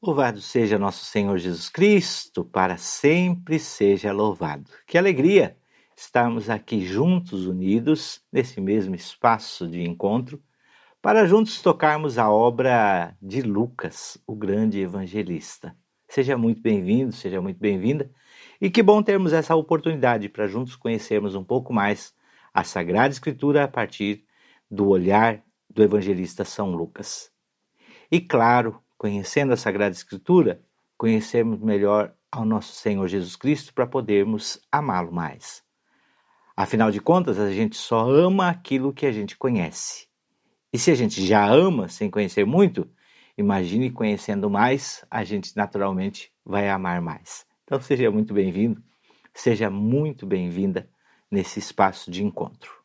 Louvado seja nosso Senhor Jesus Cristo, para sempre seja louvado. Que alegria estarmos aqui juntos, unidos, nesse mesmo espaço de encontro, para juntos tocarmos a obra de Lucas, o grande evangelista. Seja muito bem-vindo, seja muito bem-vinda, e que bom termos essa oportunidade para juntos conhecermos um pouco mais a Sagrada Escritura a partir do olhar do evangelista São Lucas. E claro, conhecendo a Sagrada Escritura, conhecermos melhor ao nosso Senhor Jesus Cristo para podermos amá-lo mais. Afinal de contas, a gente só ama aquilo que a gente conhece. E se a gente já ama sem conhecer muito, imagine conhecendo mais, a gente naturalmente vai amar mais. Então seja muito bem-vindo, seja muito bem-vinda nesse espaço de encontro.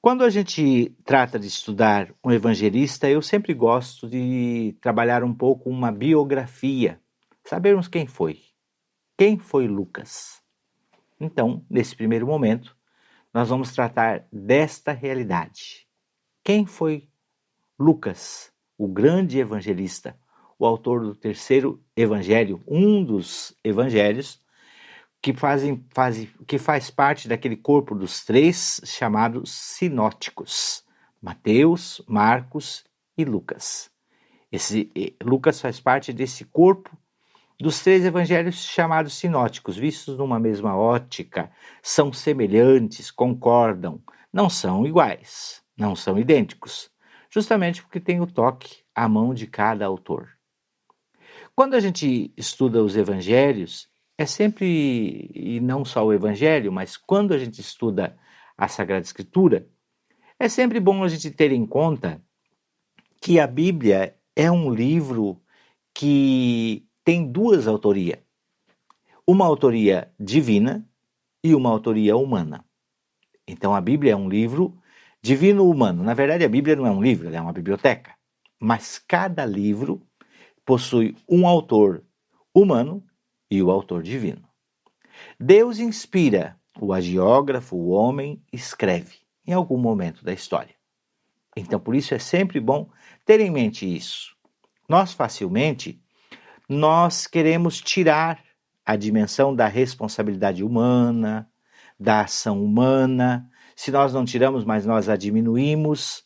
Quando a gente trata de estudar um evangelista, eu sempre gosto de trabalhar um pouco uma biografia, sabermos quem foi. Quem foi Lucas? Então, nesse primeiro momento, nós vamos tratar desta realidade. Quem foi Lucas, o grande evangelista, o autor do terceiro evangelho, um dos evangelhos, que faz parte daquele corpo dos três chamados sinóticos, Mateus, Marcos e Lucas. Lucas faz parte desse corpo dos três evangelhos chamados sinóticos, vistos numa mesma ótica, são semelhantes, concordam, não são iguais, não são idênticos, justamente porque tem o toque, a mão de cada autor. Quando a gente estuda os evangelhos, é sempre, e não só o Evangelho, mas quando a gente estuda a Sagrada Escritura, é sempre bom a gente ter em conta que a Bíblia é um livro que tem duas autorias. Uma autoria divina e uma autoria humana. Então a Bíblia é um livro divino-humano. Na verdade, a Bíblia não é um livro, ela é uma biblioteca. Mas cada livro possui um autor humano e o autor divino. Deus inspira, o agiógrafo, o homem, escreve em algum momento da história. Então, por isso é sempre bom ter em mente isso. Nós queremos tirar a dimensão da responsabilidade humana, da ação humana. Se nós não tiramos, mas nós a diminuímos.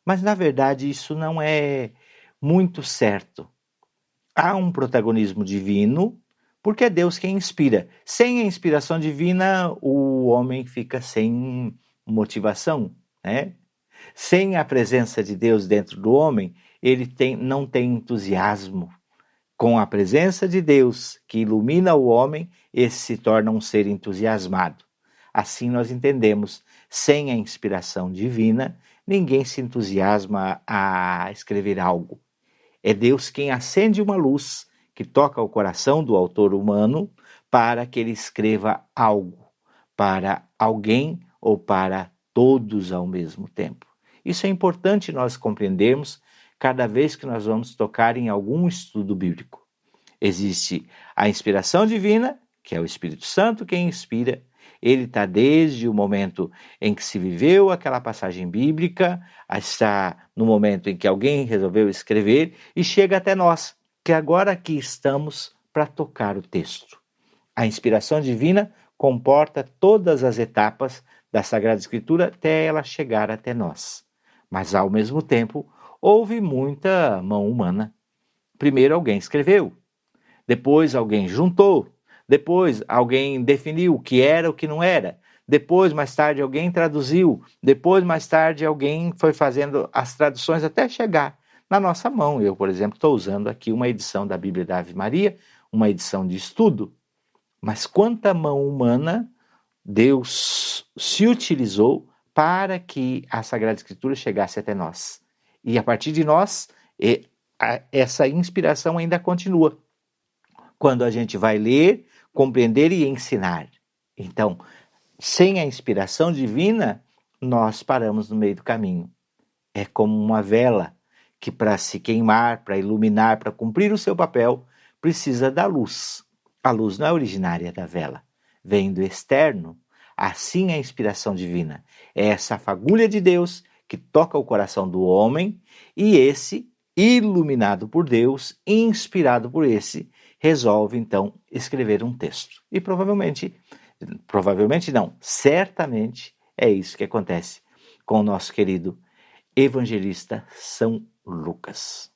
Mas, na verdade, isso não é muito certo. Há um protagonismo divino, porque é Deus quem inspira. Sem a inspiração divina, o homem fica sem motivação, né? Sem a presença de Deus dentro do homem, ele não tem entusiasmo. Com a presença de Deus que ilumina o homem, esse se torna um ser entusiasmado. Assim nós entendemos, sem a inspiração divina, ninguém se entusiasma a escrever algo. É Deus quem acende uma luz que toca o coração do autor humano para que ele escreva algo, para alguém ou para todos ao mesmo tempo. Isso é importante nós compreendermos cada vez que nós vamos tocar em algum estudo bíblico. Existe a inspiração divina, que é o Espírito Santo quem inspira. Ele está desde o momento em que se viveu aquela passagem bíblica, está no momento em que alguém resolveu escrever e chega até nós, que agora aqui estamos para tocar o texto. A inspiração divina comporta todas as etapas da Sagrada Escritura até ela chegar até nós. Mas, ao mesmo tempo, houve muita mão humana. Primeiro alguém escreveu, depois alguém juntou, depois alguém definiu o que era, o que não era. Depois, mais tarde, alguém traduziu. Depois, mais tarde, alguém foi fazendo as traduções até chegar na nossa mão. Eu, por exemplo, estou usando aqui uma edição da Bíblia da Ave Maria, uma edição de estudo. Mas quanta mão humana Deus se utilizou para que a Sagrada Escritura chegasse até nós. E a partir de nós, essa inspiração ainda continua. Quando a gente vai ler, compreender e ensinar. Então, sem a inspiração divina, nós paramos no meio do caminho. É como uma vela que, para se queimar, para iluminar, para cumprir o seu papel, precisa da luz. A luz não é originária da vela, vem do externo. Assim é a inspiração divina. É essa fagulha de Deus que toca o coração do homem e esse iluminado por Deus, inspirado por esse, resolve então escrever um texto. E provavelmente não, certamente é isso que acontece com o nosso querido evangelista São Lucas.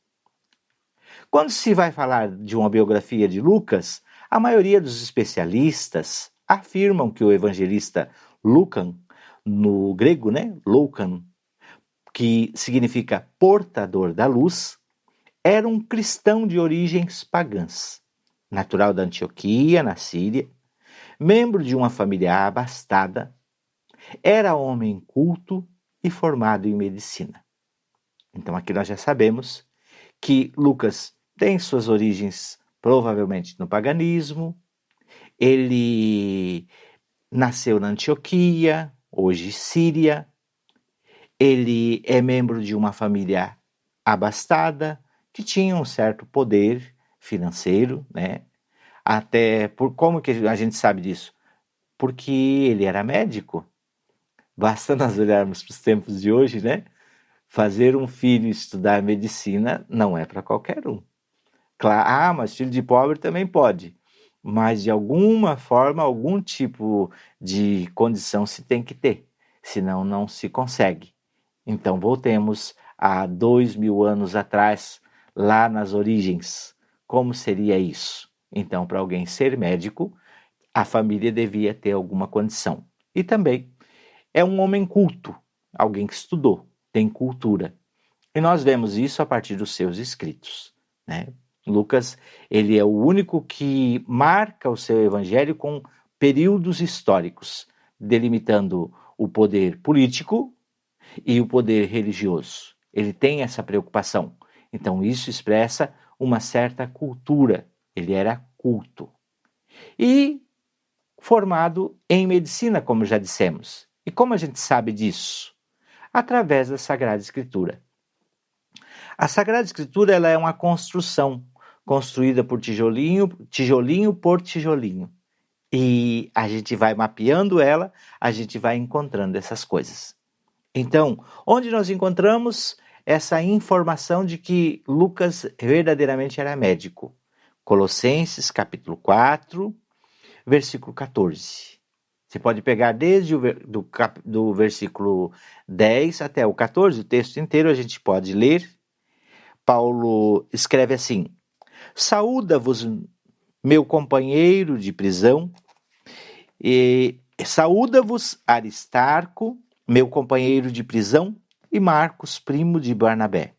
Quando se vai falar de uma biografia de Lucas, a maioria dos especialistas afirmam que o evangelista Lucan, no grego, Loukan, que significa portador da luz, era um cristão de origens pagãs, natural da Antioquia, na Síria, membro de uma família abastada, era homem culto e formado em medicina. Então aqui nós já sabemos que Lucas tem suas origens provavelmente no paganismo, ele nasceu na Antioquia, hoje Síria, ele é membro de uma família abastada, que tinha um certo poder financeiro, Até como que a gente sabe disso? Porque ele era médico. Basta nós olharmos para os tempos de hoje, Fazer um filho estudar medicina não é para qualquer um. Claro, mas filho de pobre também pode. Mas de alguma forma, algum tipo de condição se tem que ter. Senão não se consegue. Então voltemos a 2000 anos atrás, lá nas origens. Como seria isso? Então, para alguém ser médico, a família devia ter alguma condição. E também é um homem culto, alguém que estudou, tem cultura. E nós vemos isso a partir dos seus escritos. Lucas, ele é o único que marca o seu evangelho com períodos históricos, delimitando o poder político e o poder religioso. Ele tem essa preocupação. Então isso expressa uma certa cultura. Ele era culto. E formado em medicina, como já dissemos. E como a gente sabe disso? Através da Sagrada Escritura. A Sagrada Escritura ela é uma construção, construída por tijolinho por tijolinho. E a gente vai mapeando ela, a gente vai encontrando essas coisas. Então, onde nós encontramos essa informação de que Lucas verdadeiramente era médico? Colossenses, capítulo 4, versículo 14. Você pode pegar desde do versículo 10 até o 14, o texto inteiro a gente pode ler. Paulo escreve assim: saúda-vos, meu companheiro de prisão, e saúda-vos Aristarco, meu companheiro de prisão, e Marcos, primo de Barnabé,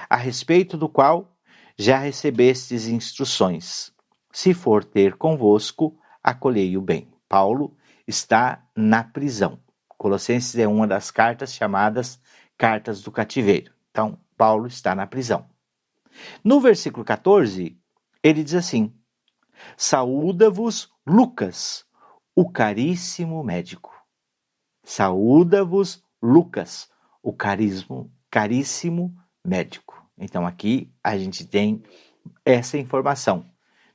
a respeito do qual já recebestes instruções. Se for ter convosco, acolhei-o bem. Paulo está na prisão. Colossenses é uma das cartas chamadas Cartas do Cativeiro. Então, Paulo está na prisão. No versículo 14, ele diz assim: saúda-vos Lucas, o caríssimo médico. Saúda-vos Lucas, o caríssimo médico. Então aqui a gente tem essa informação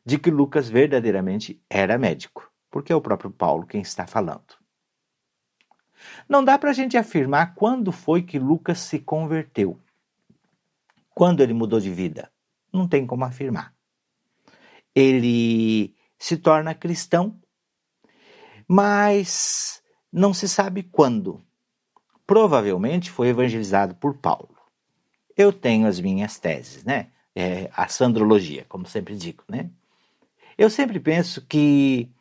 de que Lucas verdadeiramente era médico, porque é o próprio Paulo quem está falando. Não dá para a gente afirmar quando foi que Lucas se converteu, quando ele mudou de vida. Não tem como afirmar. Ele se torna cristão, mas não se sabe quando. Provavelmente foi evangelizado por Paulo. Eu tenho as minhas teses, a sandrologia, como sempre digo, Eu sempre penso que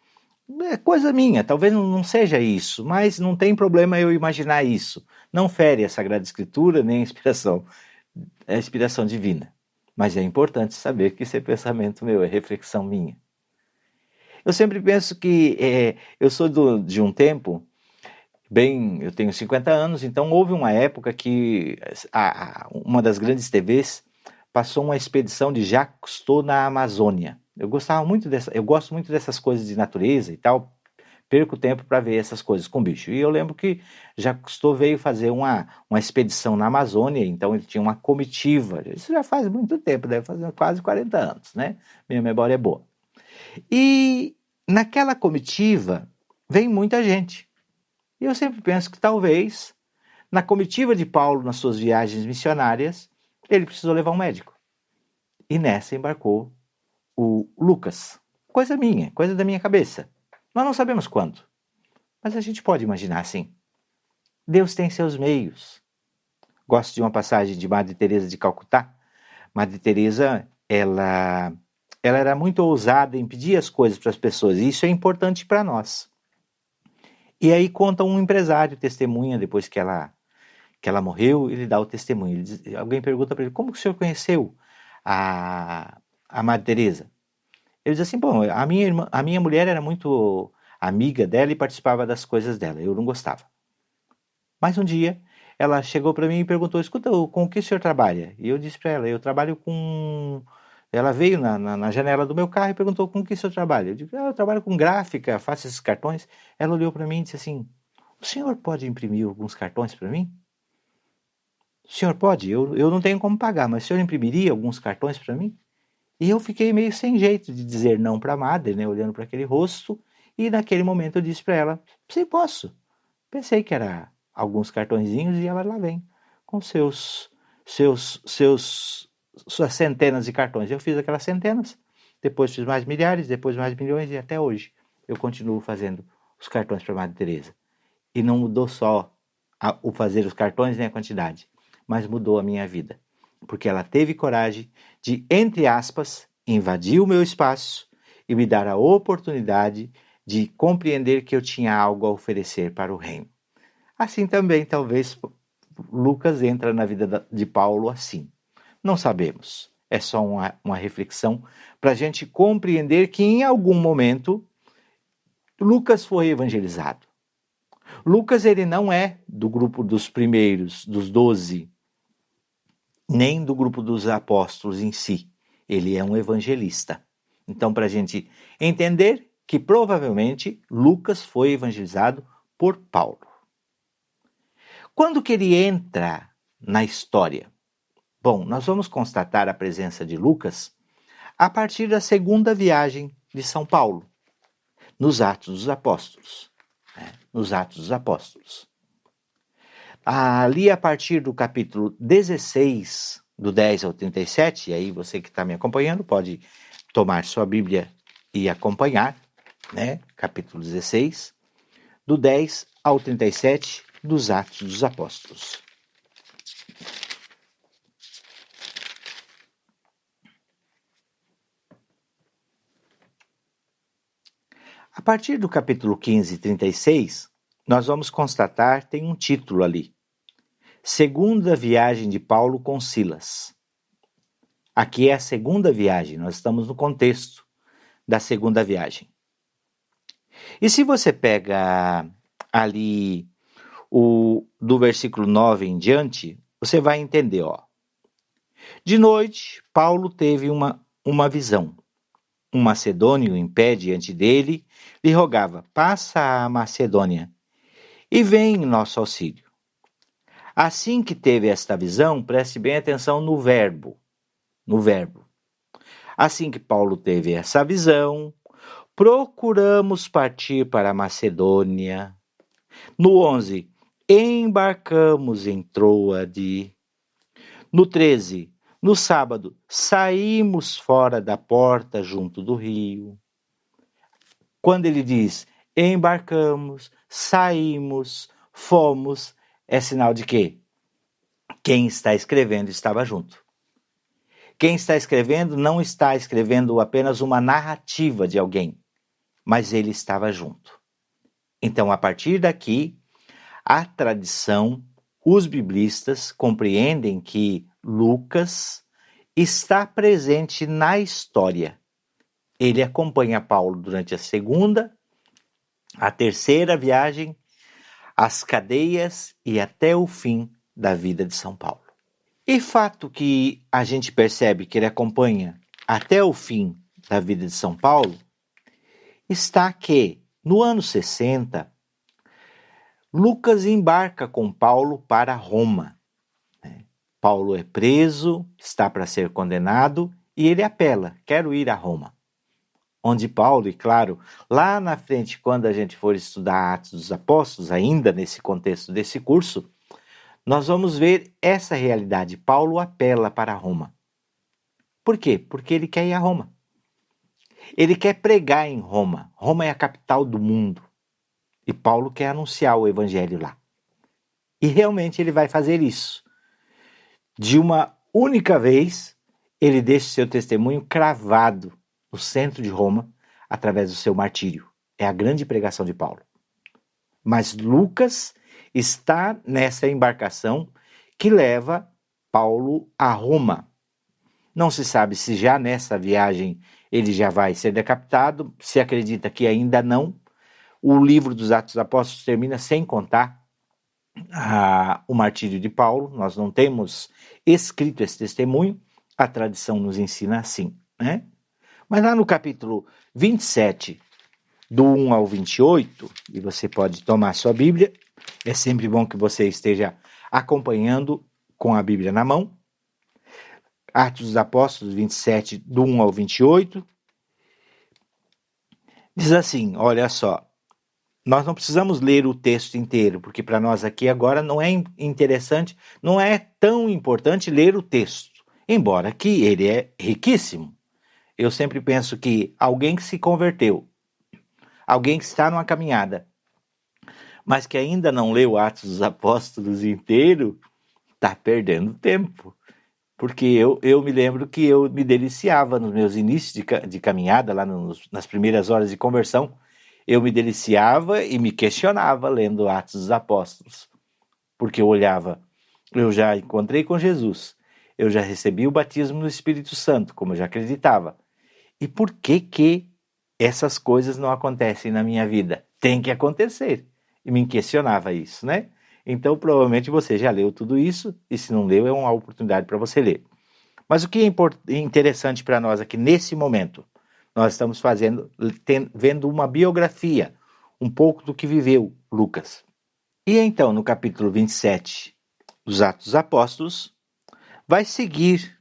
é coisa minha, talvez não seja isso, mas não tem problema eu imaginar isso. Não fere a Sagrada Escritura nem a inspiração divina. Mas é importante saber que isso é pensamento meu, é reflexão minha. Eu sempre penso que eu sou de um tempo, eu tenho 50 anos, então houve uma época que uma das grandes TVs passou uma expedição de Jacques Cousteau na Amazônia. Eu gosto muito dessas coisas de natureza e tal, perco tempo para ver essas coisas com bicho. E eu lembro que Jacques Cousteau veio fazer uma expedição na Amazônia, então ele tinha uma comitiva. Isso já faz muito tempo, deve fazer quase 40 anos, Minha memória é boa. E naquela comitiva vem muita gente. E eu sempre penso que talvez, na comitiva de Paulo, nas suas viagens missionárias, Ele precisou levar um médico. E nessa embarcou o Lucas. Coisa minha, coisa da minha cabeça. Nós não sabemos quando, mas a gente pode imaginar assim. Deus tem seus meios. Gosto de uma passagem de Madre Teresa de Calcutá. Madre Teresa, ela era muito ousada em pedir as coisas para as pessoas, e isso é importante para nós. E aí conta um empresário, testemunha, depois que ela morreu, ele dá o testemunho. Alguém pergunta para ele, como que o senhor conheceu a Madre Teresa? Ele diz assim, bom, a minha mulher era muito amiga dela e participava das coisas dela, eu não gostava. Mas um dia, ela chegou para mim e perguntou, escuta, com o que o senhor trabalha? E eu disse para ela, eu trabalho com... Ela veio na janela do meu carro e perguntou, com o que o senhor trabalha? Eu disse, eu trabalho com gráfica, faço esses cartões. Ela olhou para mim e disse assim, o senhor pode imprimir alguns cartões para mim? O senhor pode? Eu não tenho como pagar, mas o senhor imprimiria alguns cartões para mim? E eu fiquei meio sem jeito de dizer não para a madre, né, olhando para aquele rosto, e naquele momento eu disse para ela, sim, posso. Pensei que era alguns cartõezinhos e ela lá vem com suas centenas de cartões. Eu fiz aquelas centenas, depois fiz mais milhares, depois mais milhões e até hoje eu continuo fazendo os cartões para a Madre Teresa. E não mudou só o fazer os cartões nem a quantidade, mas mudou a minha vida. Porque ela teve coragem de, entre aspas, invadir o meu espaço e me dar a oportunidade de compreender que eu tinha algo a oferecer para o reino. Assim também, talvez, Lucas entra na vida de Paulo assim. Não sabemos. É só uma reflexão para a gente compreender que em algum momento Lucas foi evangelizado. Lucas, ele não é do grupo dos primeiros, dos 12, nem do grupo dos apóstolos em si. Ele é um evangelista. Então, para a gente entender que provavelmente Lucas foi evangelizado por Paulo. Quando que ele entra na história? Bom, nós vamos constatar a presença de Lucas a partir da segunda viagem de São Paulo, nos Atos dos Apóstolos. Nos Atos dos Apóstolos. Ali a partir do capítulo 16, do 10 ao 37, e aí você que está me acompanhando pode tomar sua Bíblia e acompanhar, né? Capítulo 16, do 10 ao 37 dos Atos dos Apóstolos. A partir do capítulo 15, 36, nós vamos constatar, tem um título ali, Segunda Viagem de Paulo com Silas. Aqui é a segunda viagem, nós estamos no contexto da segunda viagem. E se você pega ali do versículo 9 em diante, você vai entender, ó. De noite, Paulo teve uma visão. Um macedônio em pé diante dele lhe rogava, passa a Macedônia e vem em nosso auxílio. Assim que teve esta visão, preste bem atenção no verbo. Assim que Paulo teve essa visão, procuramos partir para a Macedônia. No 11, embarcamos em Troade. No 13, no sábado, saímos fora da porta junto do rio. Quando ele diz embarcamos, saímos, fomos, é sinal de quê? Quem está escrevendo estava junto. Quem está escrevendo não está escrevendo apenas uma narrativa de alguém, mas ele estava junto. Então, a partir daqui, a tradição, os biblistas compreendem que Lucas está presente na história. Ele acompanha Paulo durante a segunda, a terceira viagem, as cadeias e até o fim da vida de São Paulo. E fato que a gente percebe que ele acompanha até o fim da vida de São Paulo, está que, no ano 60, Lucas embarca com Paulo para Roma. Paulo é preso, está para ser condenado, e ele apela, quero ir a Roma. Onde Paulo, e claro, lá na frente, quando a gente for estudar Atos dos Apóstolos, ainda nesse contexto desse curso, nós vamos ver essa realidade. Paulo apela para Roma. Por quê? Porque ele quer ir a Roma. Ele quer pregar em Roma. Roma é a capital do mundo. E Paulo quer anunciar o evangelho lá. E realmente ele vai fazer isso. De uma única vez, ele deixa seu testemunho cravado no centro de Roma, através do seu martírio. É a grande pregação de Paulo. Mas Lucas está nessa embarcação que leva Paulo a Roma. Não se sabe se já nessa viagem ele já vai ser decapitado, se acredita que ainda não. O livro dos Atos dos Apóstolos termina sem contar o martírio de Paulo. Nós não temos escrito esse testemunho, a tradição nos ensina assim, né? Mas lá no capítulo 27, do 1 ao 28, e você pode tomar sua Bíblia, é sempre bom que você esteja acompanhando com a Bíblia na mão. Atos dos Apóstolos 27, do 1 ao 28, diz assim, olha só, nós não precisamos ler o texto inteiro, porque para nós aqui agora não é interessante, não é tão importante ler o texto, embora que ele é riquíssimo. Eu sempre penso que alguém que se converteu, alguém que está numa caminhada, mas que ainda não leu Atos dos Apóstolos inteiro, está perdendo tempo. Porque eu me lembro que eu me deliciava nos meus inícios de caminhada, lá nas primeiras horas de conversão, eu me deliciava e me questionava lendo Atos dos Apóstolos. Porque eu olhava, eu já encontrei com Jesus, eu já recebi o batismo no Espírito Santo, como eu já acreditava. E por que essas coisas não acontecem na minha vida? Tem que acontecer. E me questionava isso, né? Então, provavelmente você já leu tudo isso, e se não leu, é uma oportunidade para você ler. Mas o que é interessante para nós aqui nesse momento? Nós estamos vendo uma biografia, um pouco do que viveu Lucas. E então, no capítulo 27 dos Atos dos Apóstolos, vai seguir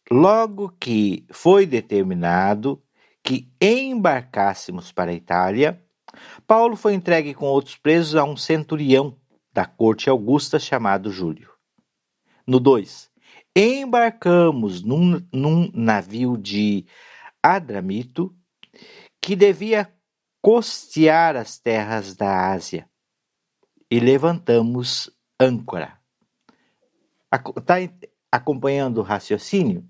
logo que foi determinado que embarcássemos para a Itália, Paulo foi entregue com outros presos a um centurião da corte augusta chamado Júlio. No 2, embarcamos num navio de Adramito que devia costear as terras da Ásia e levantamos âncora. Está acompanhando o raciocínio?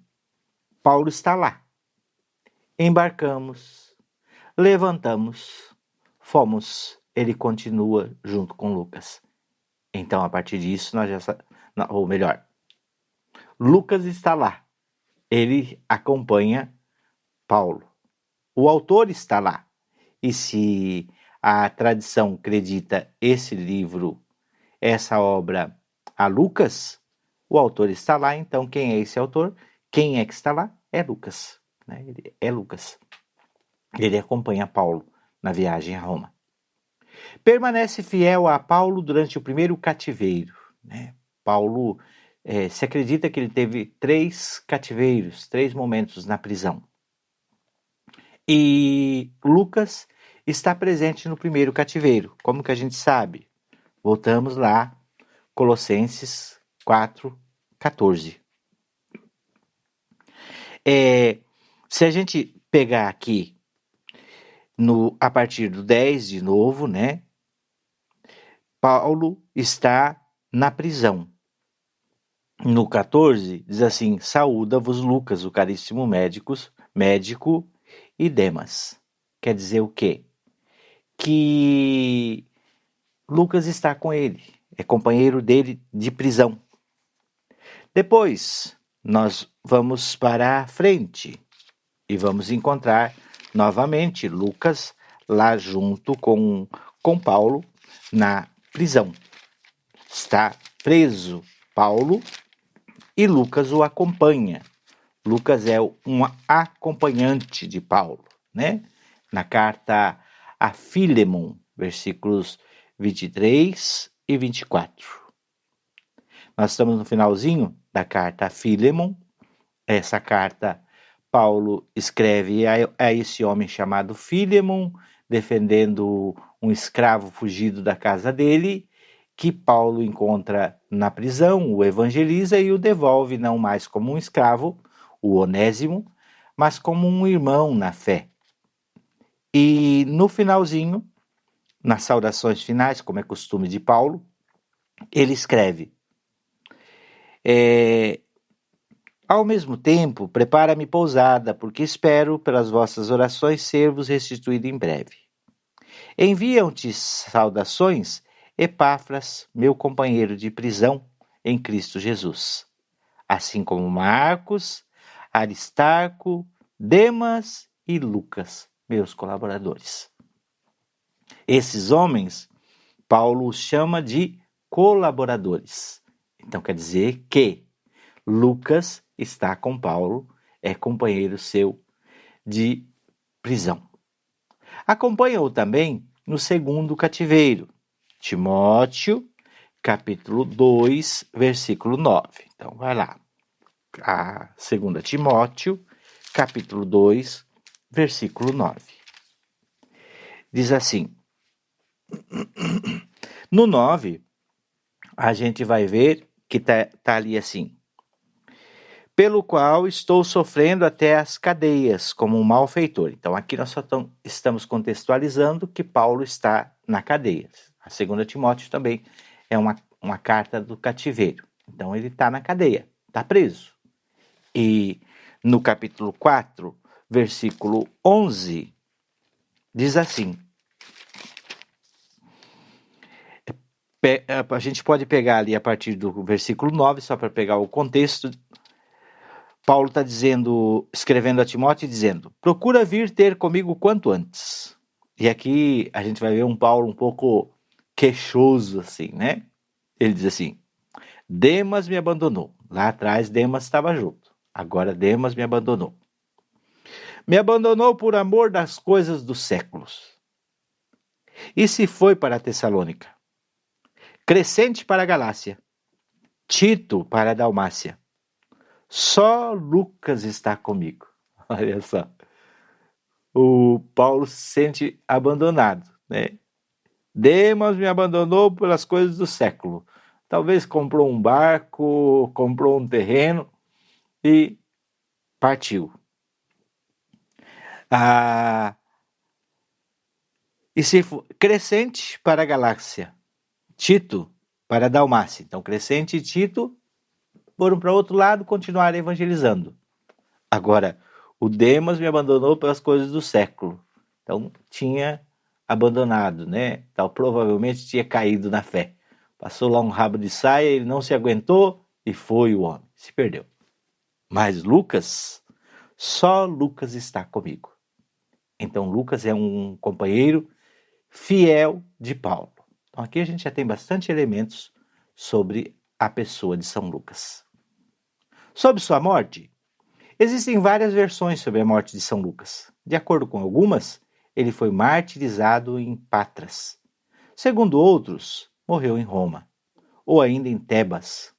Paulo está lá. Embarcamos, levantamos, fomos. Ele continua junto com Lucas. Então, a partir disso, nós já ou melhor, Lucas está lá. Ele acompanha Paulo. O autor está lá. E se a tradição acredita esse livro, essa obra a Lucas, o autor está lá. Então, quem é esse autor? Quem é que está lá? É Lucas. Né? Ele é Lucas. Ele acompanha Paulo na viagem a Roma. Permanece fiel a Paulo durante o primeiro cativeiro. Né? Paulo, se acredita que ele teve 3 cativeiros, 3 momentos na prisão. E Lucas está presente no primeiro cativeiro. Como que a gente sabe? Voltamos lá, Colossenses 4:14. Se a gente pegar aqui a partir do 10 de novo, né? Paulo está na prisão. No 14 diz assim: saúda-vos Lucas, o caríssimo médico e Demas. Quer dizer o quê? Que Lucas está com ele, é companheiro dele de prisão. Depois nós vamos para a frente e vamos encontrar novamente Lucas lá junto com Paulo na prisão. Está preso Paulo e Lucas o acompanha. Lucas é um acompanhante de Paulo, né? Na carta a Filemon, versículos 23 e 24. Nós estamos no finalzinho da carta a Filemon. Essa carta Paulo escreve a esse homem chamado Filemon, defendendo um escravo fugido da casa dele, que Paulo encontra na prisão, o evangeliza e o devolve não mais como um escravo, o Onésimo, mas como um irmão na fé. E no finalzinho, nas saudações finais, como é costume de Paulo, ele escreve: ao mesmo tempo, prepara-me pousada, porque espero, pelas vossas orações, ser-vos restituído em breve. Enviam-te saudações Epáfras, meu companheiro de prisão em Cristo Jesus, assim como Marcos, Aristarco, Demas e Lucas, meus colaboradores. Esses homens, Paulo os chama de colaboradores. Então quer dizer que Lucas está com Paulo, é companheiro seu de prisão. Acompanha-o também no segundo cativeiro, Timóteo, capítulo 2, versículo 9. Então, vai lá. A 2 Timóteo, capítulo 2, versículo 9. Diz assim: no 9, a gente vai ver que tá ali assim: pelo qual estou sofrendo até as cadeias, como um malfeitor. Então, aqui nós só estamos contextualizando que Paulo está na cadeia. A 2 Timóteo também é uma carta do cativeiro. Então, ele está na cadeia, está preso. E no capítulo 4, versículo 11, diz assim: a gente pode pegar ali a partir do versículo 9, só para pegar o contexto. Paulo está escrevendo a Timóteo, dizendo: procura vir ter comigo quanto antes. E aqui a gente vai ver um Paulo um pouco queixoso, assim, né? Ele diz assim: Demas me abandonou. Lá atrás Demas estava junto. Agora Demas me abandonou. Me abandonou por amor das coisas dos séculos. E se foi para a Tessalônica. Crescente para a Galácia. Tito para a Dalmácia. Só Lucas está comigo. Olha só. O Paulo se sente abandonado, né? Demas me abandonou pelas coisas do século. Talvez comprou um barco, comprou um terreno e partiu. E se for Crescente para a Galácia, Tito para a Dalmácia. Então, Crescente e Tito foram para outro lado, continuaram evangelizando. Agora, o Demas me abandonou pelas coisas do século. Então, tinha abandonado, né? Então, provavelmente tinha caído na fé. Passou lá um rabo de saia, ele não se aguentou e foi o homem. Se perdeu. Mas Lucas, só Lucas está comigo. Então, Lucas é um companheiro fiel de Paulo. Então, aqui a gente já tem bastante elementos sobre a pessoa de São Lucas. Sobre sua morte, existem várias versões sobre a morte de São Lucas. De acordo com algumas, ele foi martirizado em Patras. Segundo outros, morreu em Roma, ou ainda em Tebas.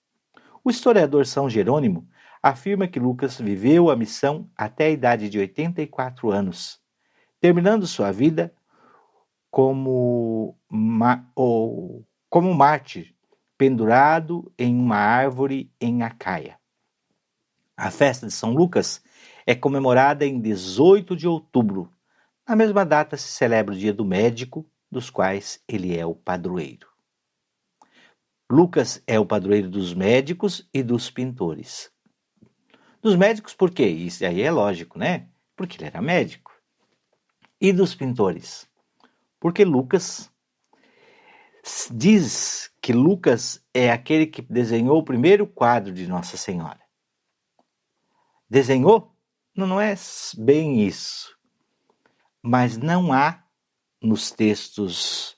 O historiador São Jerônimo afirma que Lucas viveu a missão até a idade de 84 anos, terminando sua vida como mártir, pendurado em uma árvore em Acaia. A festa de São Lucas é comemorada em 18 de outubro. Na mesma data se celebra o dia do médico, dos quais ele é o padroeiro. Lucas é o padroeiro dos médicos e dos pintores. Dos médicos por quê? Isso aí é lógico, né? Porque ele era médico. E dos pintores? Porque Lucas diz que Lucas é aquele que desenhou o primeiro quadro de Nossa Senhora. Desenhou? Não é bem isso. Mas não há nos textos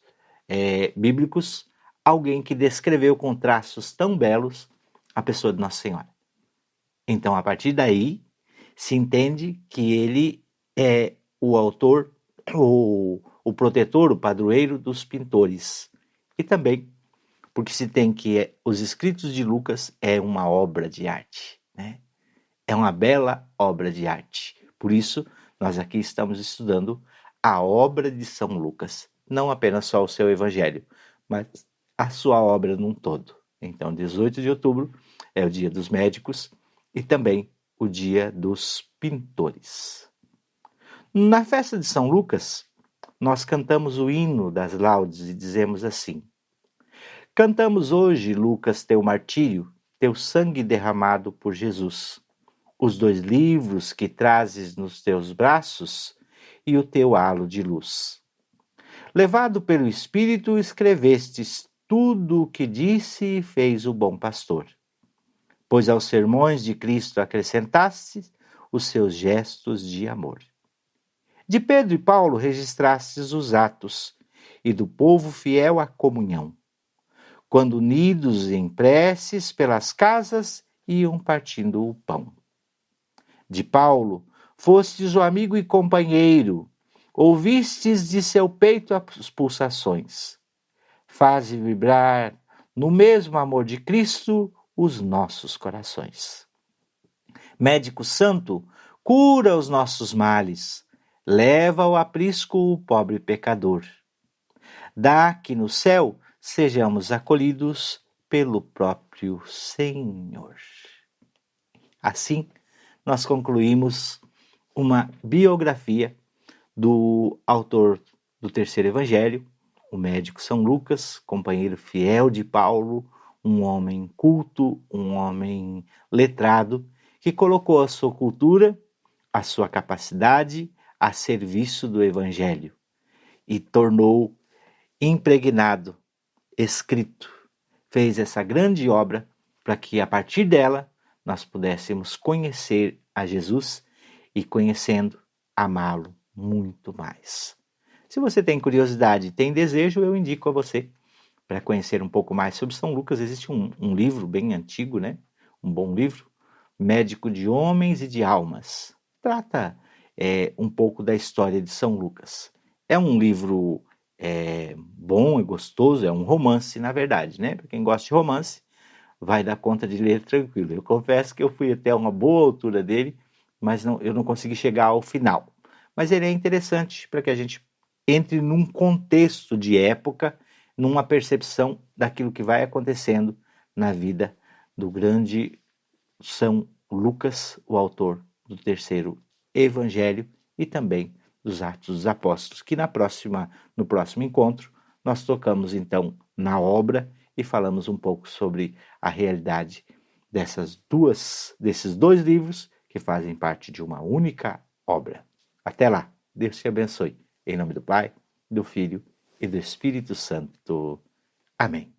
bíblicos alguém que descreveu com traços tão belos a pessoa de Nossa Senhora. Então, a partir daí, se entende que ele é o autor, o protetor, o padroeiro dos pintores. E também porque se tem que os escritos de Lucas é uma obra de arte, né? É uma bela obra de arte. Por isso, nós aqui estamos estudando a obra de São Lucas. Não apenas só o seu evangelho, mas a sua obra num todo. Então, 18 de outubro é o dia dos médicos e também o dia dos pintores. Na festa de São Lucas, nós cantamos o hino das laudes e dizemos assim: cantamos hoje, Lucas, teu martírio, teu sangue derramado por Jesus, os 2 livros que trazes nos teus braços e o teu halo de luz. Levado pelo Espírito, escrevestes tudo o que disse e fez o bom pastor, pois aos sermões de Cristo acrescentastes os seus gestos de amor. De Pedro e Paulo registrastes os atos, e do povo fiel a comunhão, quando unidos em preces pelas casas iam partindo o pão. De Paulo fostes o amigo e companheiro, ouvistes de seu peito as pulsações. Faze vibrar no mesmo amor de Cristo os nossos corações. Médico santo, cura os nossos males, leva ao aprisco o pobre pecador. Dá que no céu sejamos acolhidos pelo próprio Senhor. Assim, nós concluímos uma biografia do autor do terceiro evangelho, o médico São Lucas, companheiro fiel de Paulo, um homem culto, um homem letrado, que colocou a sua cultura, a sua capacidade a serviço do evangelho e tornou impregnado, escrito, fez essa grande obra para que a partir dela nós pudéssemos conhecer a Jesus e, conhecendo, amá-lo muito mais. Se você tem curiosidade e tem desejo, eu indico a você para conhecer um pouco mais sobre São Lucas. Existe um livro bem antigo, né? Um bom livro, Médico de Homens e de Almas. Trata um pouco da história de São Lucas. É um livro bom e gostoso, é um romance, na verdade, né? Para quem gosta de romance, vai dar conta de ler tranquilo. Eu confesso que eu fui até uma boa altura dele, mas eu não consegui chegar ao final. Mas ele é interessante para que a gente entre num contexto de época, numa percepção daquilo que vai acontecendo na vida do grande São Lucas, o autor do terceiro evangelho e também dos Atos dos Apóstolos, que no próximo encontro nós tocamos então na obra e falamos um pouco sobre a realidade desses 2 livros que fazem parte de uma única obra. Até lá, Deus te abençoe. Em nome do Pai, do Filho e do Espírito Santo. Amém.